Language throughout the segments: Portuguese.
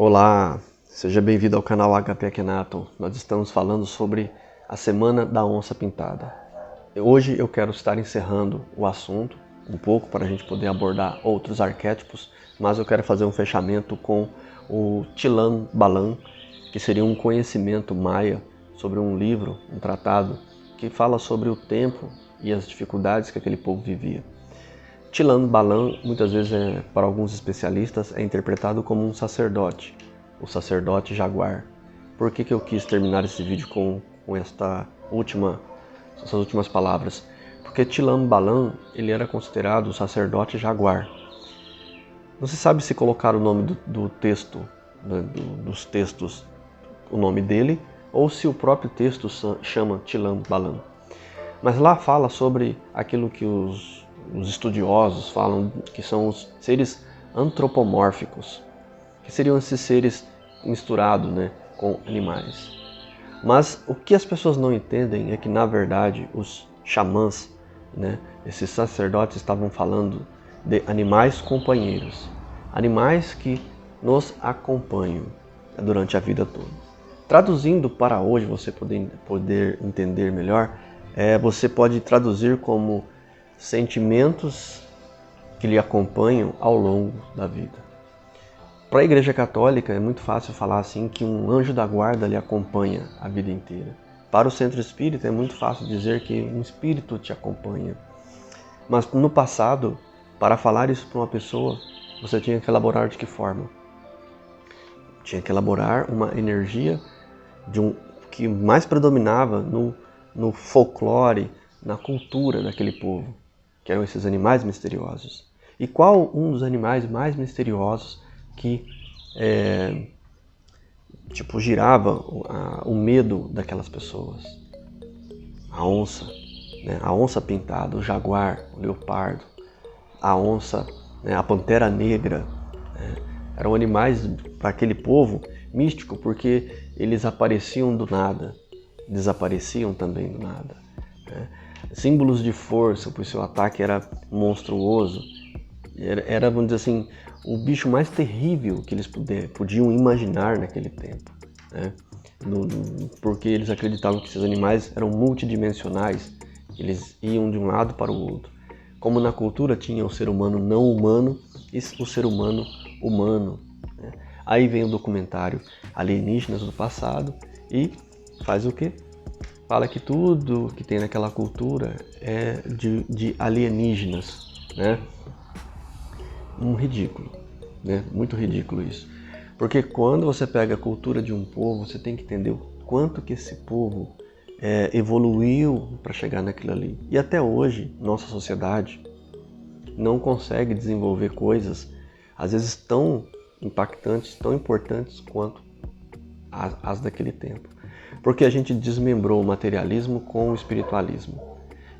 Olá, seja bem-vindo ao canal HP Akhenaton. Nós estamos falando sobre a Semana da Onça Pintada. Hoje eu quero estar encerrando o assunto um pouco para a gente poder abordar outros arquétipos, mas eu quero fazer um fechamento com o Chilam Balam, que seria um conhecimento maia sobre um livro, um tratado, que fala sobre o tempo e as dificuldades que aquele povo vivia. Chilam Balam, muitas vezes, para alguns especialistas, é interpretado como um sacerdote, o sacerdote jaguar. Por que eu quis terminar esse vídeo com essas últimas palavras? Porque Chilam Balam, ele era considerado o sacerdote jaguar. Não se sabe se colocar o nome do texto, dos textos, o nome dele, ou se o próprio texto chama Chilam Balam. Mas lá fala sobre aquilo que os estudiosos falam que são os seres antropomórficos, que seriam esses seres misturados, com animais. Mas o que as pessoas não entendem é que, na verdade, os xamãs, esses sacerdotes, estavam falando de animais companheiros, animais que nos acompanham durante a vida toda. Traduzindo para hoje, você poder entender melhor, você pode traduzir como sentimentos que lhe acompanham ao longo da vida. Para a Igreja Católica é muito fácil falar assim que um anjo da guarda lhe acompanha a vida inteira. Para o Centro Espírita é muito fácil dizer que um espírito te acompanha. Mas no passado, para falar isso para uma pessoa, você tinha que elaborar de que forma? Tinha que elaborar uma energia que mais predominava no folclore, na cultura daquele povo, que eram esses animais misteriosos. E qual um dos animais mais misteriosos que girava o medo daquelas pessoas? A onça, a onça pintada, o jaguar, o leopardo, a onça, a pantera negra. Eram animais para aquele povo místico porque eles apareciam do nada, desapareciam também do nada. Símbolos de força, pois seu ataque era monstruoso. Era, vamos dizer assim, o bicho mais terrível que eles podiam imaginar naquele tempo. Porque eles acreditavam que esses animais eram multidimensionais, eles iam de um lado para o outro. Como na cultura tinha o ser humano não humano e o ser humano humano. Aí vem o documentário Alienígenas do Passado e faz o quê? Fala que tudo que tem naquela cultura é de alienígenas, Um ridículo, Muito ridículo isso. Porque quando você pega a cultura de um povo, você tem que entender o quanto que esse povo evoluiu para chegar naquilo ali. E até hoje, nossa sociedade não consegue desenvolver coisas, às vezes tão impactantes, tão importantes quanto as daquele tempo. Porque a gente desmembrou o materialismo com o espiritualismo.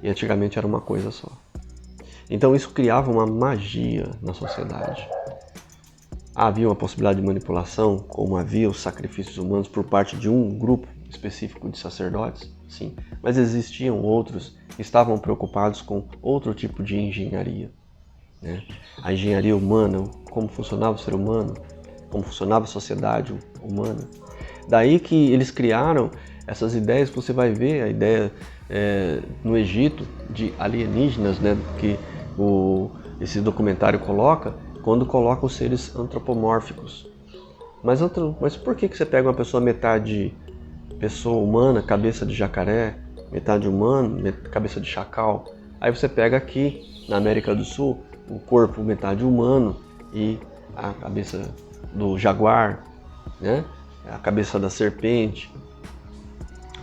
E antigamente era uma coisa só. Então isso criava uma magia na sociedade. Havia uma possibilidade de manipulação, como havia os sacrifícios humanos por parte de um grupo específico de sacerdotes? Sim. Mas existiam outros que estavam preocupados com outro tipo de engenharia. A engenharia humana, como funcionava o ser humano, como funcionava a sociedade humana. Daí que eles criaram essas ideias que você vai ver, a ideia no Egito de alienígenas, que esse documentário coloca, quando coloca os seres antropomórficos. Mas por que você pega uma pessoa metade pessoa humana, cabeça de jacaré, metade humano, cabeça de chacal? Aí você pega aqui, na América do Sul, o corpo metade humano e a cabeça do jaguar, a cabeça da serpente.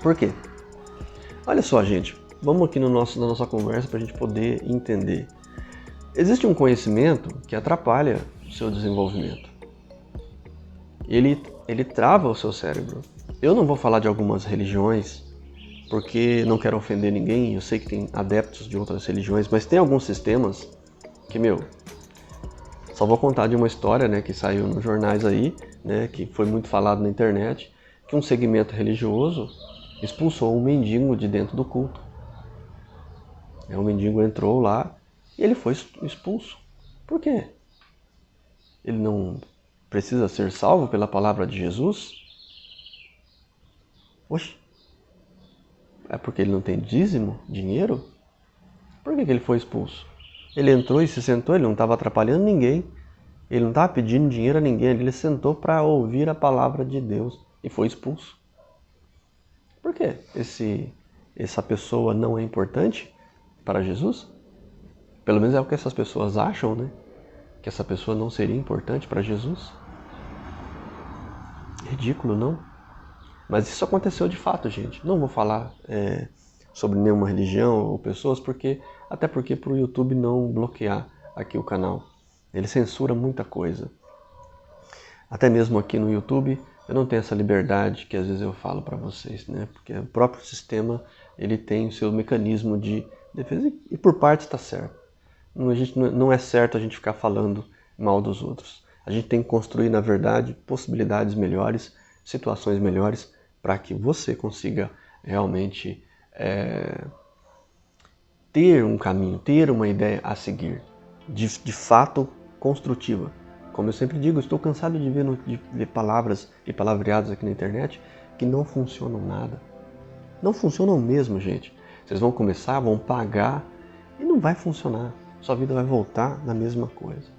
Por quê? Olha só, gente, vamos aqui na nossa conversa para a gente poder entender. Existe um conhecimento que atrapalha o seu desenvolvimento. Ele trava o seu cérebro. Eu não vou falar de algumas religiões, porque não quero ofender ninguém, eu sei que tem adeptos de outras religiões, mas tem alguns sistemas que, só vou contar de uma história, que saiu nos jornais aí, que foi muito falado na internet, que um segmento religioso expulsou um mendigo de dentro do culto. O mendigo entrou lá e ele foi expulso. Por quê? Ele não precisa ser salvo pela palavra de Jesus? Oxe, é porque ele não tem dízimo, dinheiro? Por que ele foi expulso? Ele entrou e se sentou, ele não estava atrapalhando ninguém. Ele não estava pedindo dinheiro a ninguém, ele sentou para ouvir a palavra de Deus e foi expulso. Por quê? Essa pessoa não é importante para Jesus? Pelo menos é o que essas pessoas acham, né? Que essa pessoa não seria importante para Jesus. Ridículo, não? Mas isso aconteceu de fato, gente. Não vou falar sobre nenhuma religião ou pessoas, até porque para o YouTube não bloquear aqui o canal. Ele censura muita coisa. Até mesmo aqui no YouTube eu não tenho essa liberdade que às vezes eu falo para vocês, né? Porque o próprio sistema ele tem o seu mecanismo de defesa e por parte está certo. Não é certo a gente ficar falando mal dos outros. A gente tem que construir, na verdade, possibilidades melhores, situações melhores, para que você consiga realmente ter um caminho, ter uma ideia a seguir, de fato construtiva. Como eu sempre digo, estou cansado de ver palavras e palavreados aqui na internet que não funcionam nada. Não funcionam mesmo, gente. Vocês vão começar, vão pagar e não vai funcionar. Sua vida vai voltar na mesma coisa.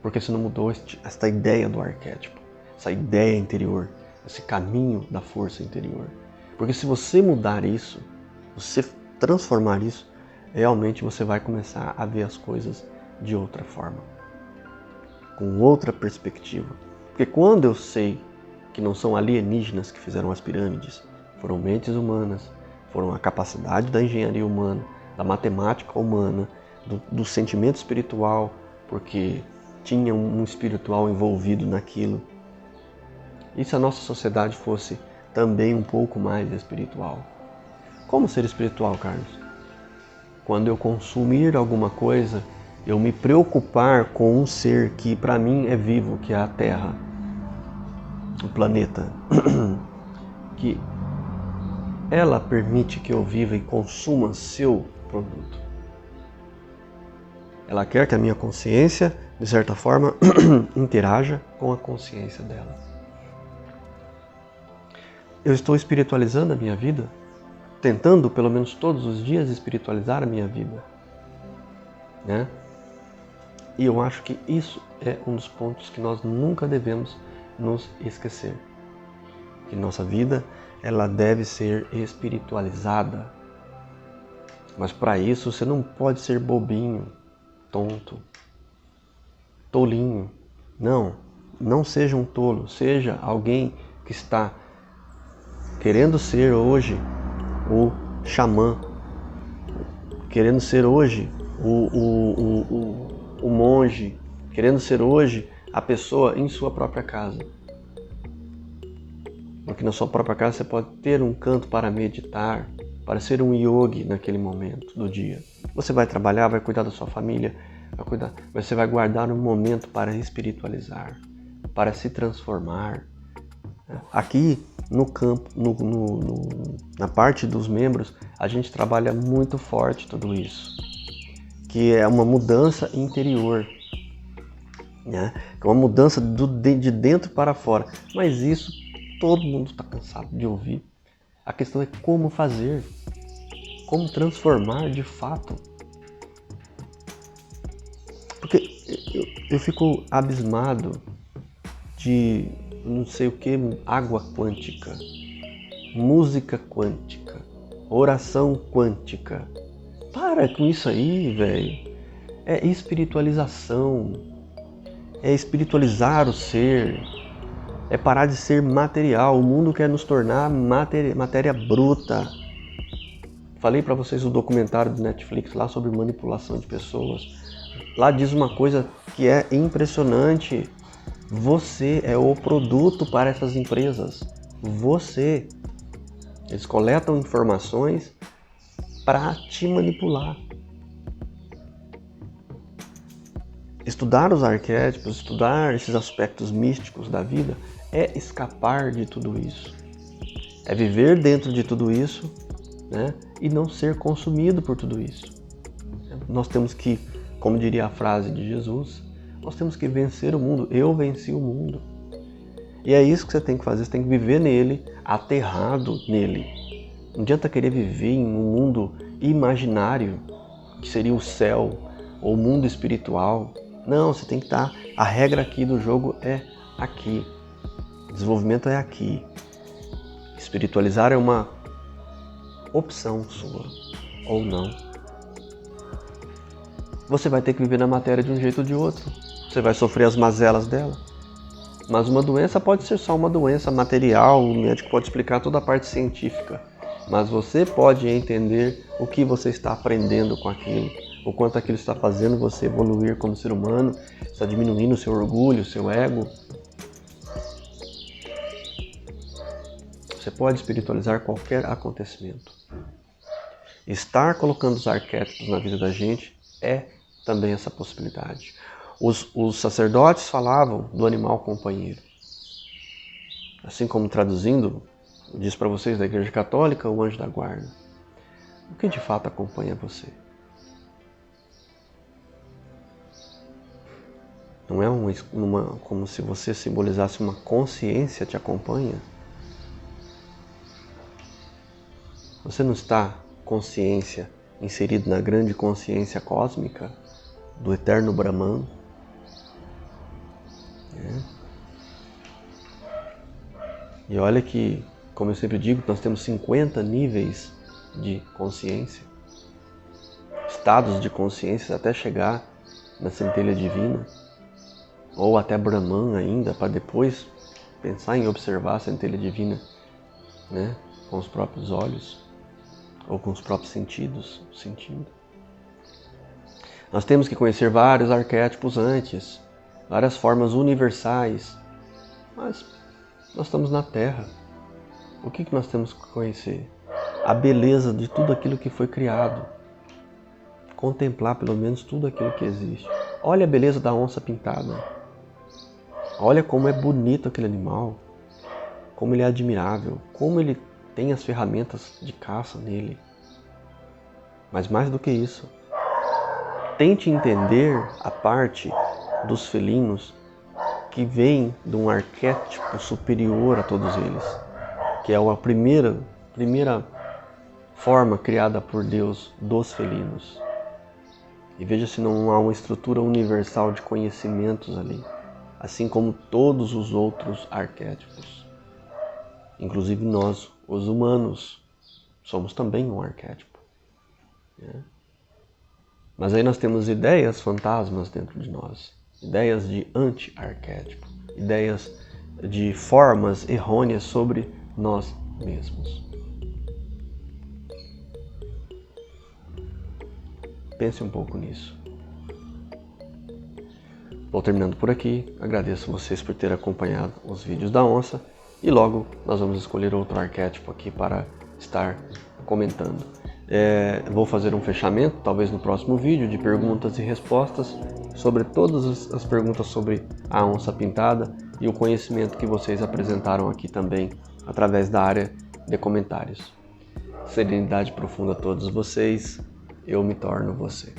Porque você não mudou esta ideia do arquétipo, essa ideia interior, esse caminho da força interior. Porque se você mudar isso, você transformar isso, realmente você vai começar a ver as coisas de outra forma, com outra perspectiva. Porque quando eu sei que não são alienígenas que fizeram as pirâmides, foram mentes humanas, foram a capacidade da engenharia humana, da matemática humana, do sentimento espiritual, porque tinha um espiritual envolvido naquilo. E se a nossa sociedade fosse também um pouco mais espiritual? Como ser espiritual, Carlos? Quando eu consumir alguma coisa, eu me preocupar com um ser que para mim é vivo, que é a Terra, o planeta, que ela permite que eu viva e consuma seu produto. Ela quer que a minha consciência, de certa forma, interaja com a consciência dela. Eu estou espiritualizando a minha vida? Tentando, pelo menos todos os dias, espiritualizar a minha vida, né? E eu acho que isso é um dos pontos que nós nunca devemos nos esquecer. Que nossa vida, ela deve ser espiritualizada. Mas para isso você não pode ser bobinho, tonto, tolinho. Não seja um tolo. Seja alguém que está querendo ser hoje o xamã, querendo ser hoje o monge, querendo ser hoje a pessoa em sua própria casa. Porque na sua própria casa você pode ter um canto para meditar, para ser um yogi naquele momento do dia. Você vai trabalhar, vai cuidar da sua família, você vai guardar um momento para espiritualizar, para se transformar. Aqui no campo, na parte dos membros, a gente trabalha muito forte tudo isso, que é uma mudança interior, né? É uma mudança de dentro para fora. Mas isso todo mundo está cansado de ouvir. A questão é como fazer, como transformar de fato. Porque eu fico abismado de não sei o que, água quântica, música quântica, oração quântica. Para com isso aí, velho. É espiritualização, é espiritualizar o ser, é parar de ser material. O mundo quer nos tornar matéria bruta. Falei para vocês o documentário do Netflix lá sobre manipulação de pessoas. Lá diz uma coisa que é impressionante. Você é o produto para essas empresas. Você. Eles coletam informações para te manipular. Estudar os arquétipos, estudar esses aspectos místicos da vida é escapar de tudo isso. É viver dentro de tudo isso, né? E não ser consumido por tudo isso. Nós temos que, como diria a frase de Jesus, nós temos que vencer o mundo. Eu venci o mundo. E é isso que você tem que fazer, você tem que viver nele, aterrado nele. Não adianta querer viver em um mundo imaginário, que seria o céu, ou o mundo espiritual. Não, você tem que estar... A regra aqui do jogo é aqui. Desenvolvimento é aqui. Espiritualizar é uma opção sua, ou não. Você vai ter que viver na matéria de um jeito ou de outro. Você vai sofrer as mazelas dela. Mas uma doença pode ser só uma doença material, o médico pode explicar toda a parte científica. Mas você pode entender o que você está aprendendo com aquilo, o quanto aquilo está fazendo você evoluir como ser humano, está diminuindo o seu orgulho, o seu ego. Você pode espiritualizar qualquer acontecimento. Estar colocando os arquétipos na vida da gente é também essa possibilidade. Os sacerdotes falavam do animal companheiro. Assim como traduzindo, diz para vocês da Igreja Católica, o anjo da guarda. O que de fato acompanha você? Não é como se você simbolizasse uma consciência te acompanha? Você não está consciência inserido na grande consciência cósmica do eterno Brahman? E olha que, como eu sempre digo, nós temos 50 níveis de consciência, estados de consciência até chegar na centelha divina, ou até Brahman ainda, para depois pensar em observar a centelha divina, né, com os próprios olhos, ou com os próprios sentidos, sentindo. Nós temos que conhecer vários arquétipos antes, várias formas universais, mas nós estamos na Terra. O que nós temos que conhecer? A beleza de tudo aquilo que foi criado. Contemplar pelo menos tudo aquilo que existe. Olha a beleza da onça pintada. Olha como é bonito aquele animal. Como ele é admirável. Como ele tem as ferramentas de caça nele. Mas mais do que isso, tente entender a parte dos felinos que vem de um arquétipo superior a todos eles, que é a primeira forma criada por Deus dos felinos. E veja se não há uma estrutura universal de conhecimentos ali, assim como todos os outros arquétipos. Inclusive nós, os humanos, somos também um arquétipo. Mas aí nós temos ideias fantasmas dentro de nós, ideias de anti-arquétipo, ideias de formas errôneas sobre nós mesmos. Pense um pouco nisso. Vou terminando por aqui, agradeço vocês por terem acompanhado os vídeos da onça e logo nós vamos escolher outro arquétipo aqui para estar comentando. Vou fazer um fechamento, talvez no próximo vídeo, de perguntas e respostas sobre todas as perguntas sobre a onça pintada e o conhecimento que vocês apresentaram aqui também através da área de comentários. Serenidade profunda a todos vocês, eu me torno você.